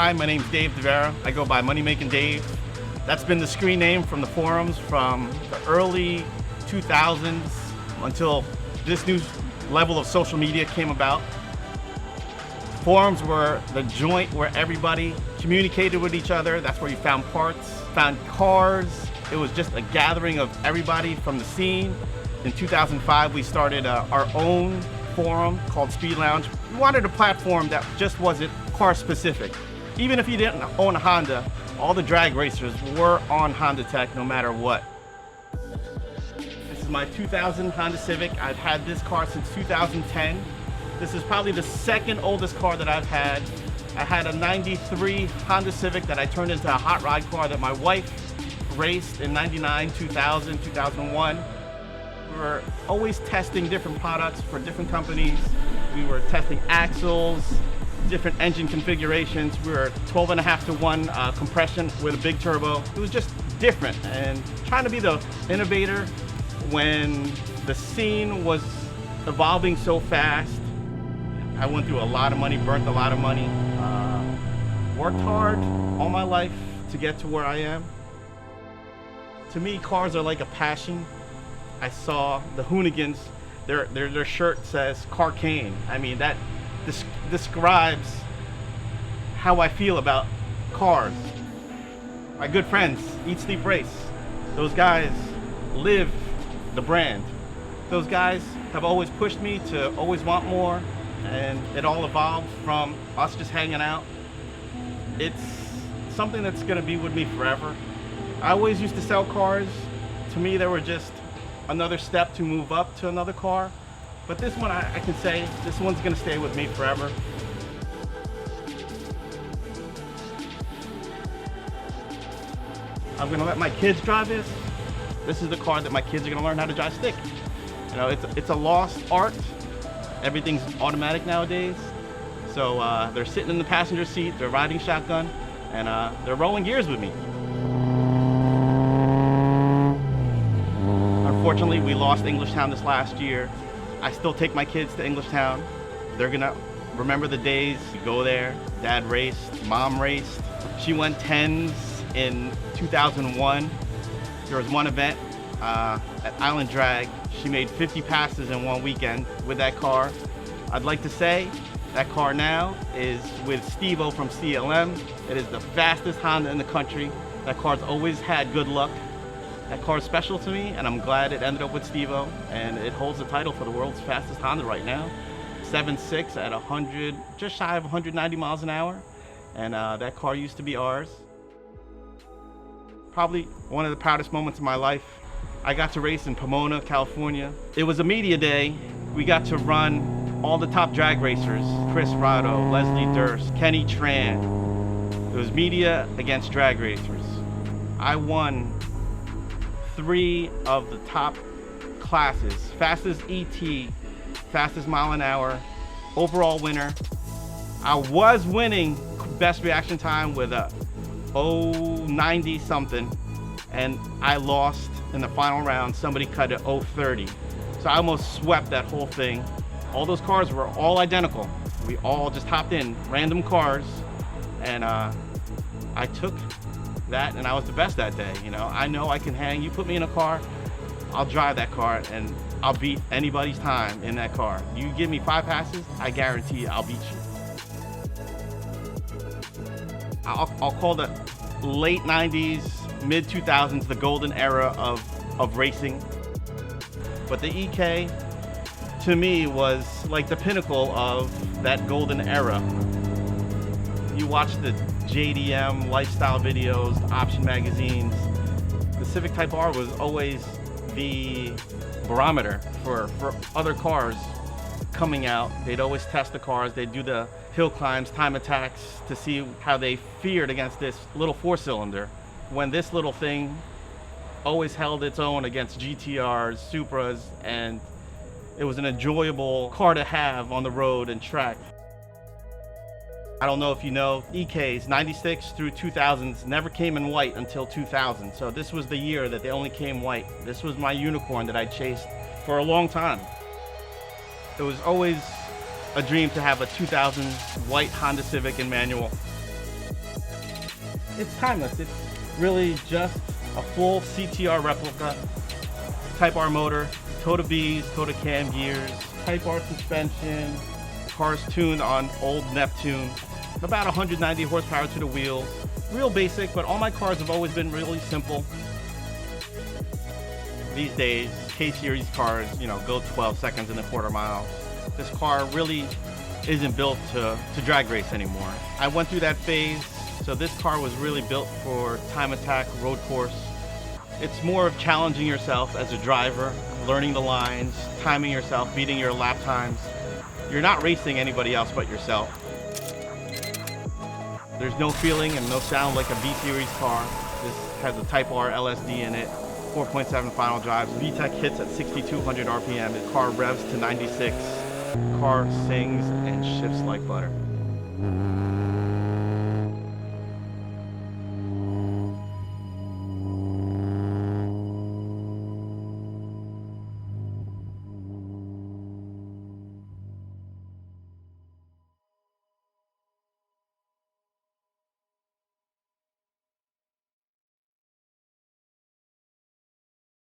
Hi, my name's Dave DeVera. I go by Money Making Dave. That's been the screen name from the forums from the early 2000s until this new level of social media came about. Forums were the joint where everybody communicated with each other. That's where you found parts, found cars. It was just a gathering of everybody from the scene. In 2005, we started our own forum called Speed Lounge. We wanted a platform that just wasn't car specific. Even if you didn't own a Honda, all the drag racers were on Honda tech no matter what. This is my 2000 Honda Civic. I've had this car since 2010. This is probably the second oldest car that I've had. I had a 93 Honda Civic that I turned into a hot rod car that my wife raced in 99, 2000, 2001. We were always testing different products for different companies. We were testing axles, different engine configurations. We were 12.5-to-1 compression with a big turbo. It was just different, and trying to be the innovator when the scene was evolving so fast. I went through a lot of money, burnt a lot of money, worked hard all my life to get to where I am. To me, cars are like a passion. I saw the Hoonigans, their shirt says Carcane. I mean, that describes how I feel about cars. My good friends, Eat, Sleep, Race. Those guys live the brand. Those guys have always pushed me to always want more, and it all evolved from us just hanging out. It's something that's gonna be with me forever. I always used to sell cars. To me, they were just another step to move up to another car. But this one, I can say, this one's gonna stay with me forever. I'm gonna let my kids drive this. This is the car that my kids are gonna learn how to drive stick. You know, it's a lost art. Everything's automatic nowadays. So they're sitting in the passenger seat, they're riding shotgun, and they're rolling gears with me. Unfortunately, we lost Englishtown this last year. I still take my kids to Englishtown. They're gonna remember the days. You go there, dad raced, mom raced. She went 10s in 2001. There was one event at Island Drag. She made 50 passes in one weekend with that car. I'd like to say that car now is with Steve-O from CLM. It is the fastest Honda in the country. That car's always had good luck. That car is special to me, and I'm glad it ended up with Steve-O, and it holds the title for the world's fastest Honda right now. 7.6 at 100, just shy of 190 miles an hour, and that car used to be ours. Probably one of the proudest moments of my life. I got to race in Pomona, California. It was a media day. We got to run all the top drag racers, Chris Rado, Leslie Durst, Kenny Tran. It was media against drag racers. I won 3 of the top classes. Fastest ET, fastest mile an hour, overall winner. I was winning best reaction time with a 0.90 something, and I lost in the final round. Somebody cut it 0.30. So I almost swept that whole thing. All those cars were all identical. We all just hopped in, random cars, and I took that, and I was the best that day. You know, I know I can hang. You put me in a car, I'll drive that car, and I'll beat anybody's time in that car. You give me 5 passes, I guarantee you I'll beat you. I'll call the late 90s, mid 2000s the golden era of racing. But the EK, to me, was like the pinnacle of that golden era. You watch the JDM lifestyle videos, the option magazines. The Civic Type R was always the barometer for other cars coming out. They'd always test the cars. They'd do the hill climbs, time attacks to see how they fared against this little 4-cylinder. When this little thing always held its own against GTRs, Supras, and it was an enjoyable car to have on the road and track. I don't know if you know, EKs, 96 through 2000s, never came in white until 2000. So this was the year that they only came white. This was my unicorn that I chased for a long time. It was always a dream to have a 2000 white Honda Civic in manual. it's timeless. It's really just a full CTR replica, Type R motor, toe to Bs, toe to cam gears, Type R suspension, car's tuned on old Neptune, about 190 horsepower to the wheels. Real basic, but all my cars have always been really simple. These days, K-Series cars, you know, go 12 seconds in a quarter mile. This car really isn't built to drag race anymore. I went through that phase, so this car was really built for time attack, road course. It's more of challenging yourself as a driver, learning the lines, timing yourself, beating your lap times. You're not racing anybody else but yourself. There's no feeling and no sound like a B-Series car. This has a Type R LSD in it, 4.7 final drives. VTEC hits at 6,200 RPM. The car revs to 96. The car sings and shifts like butter.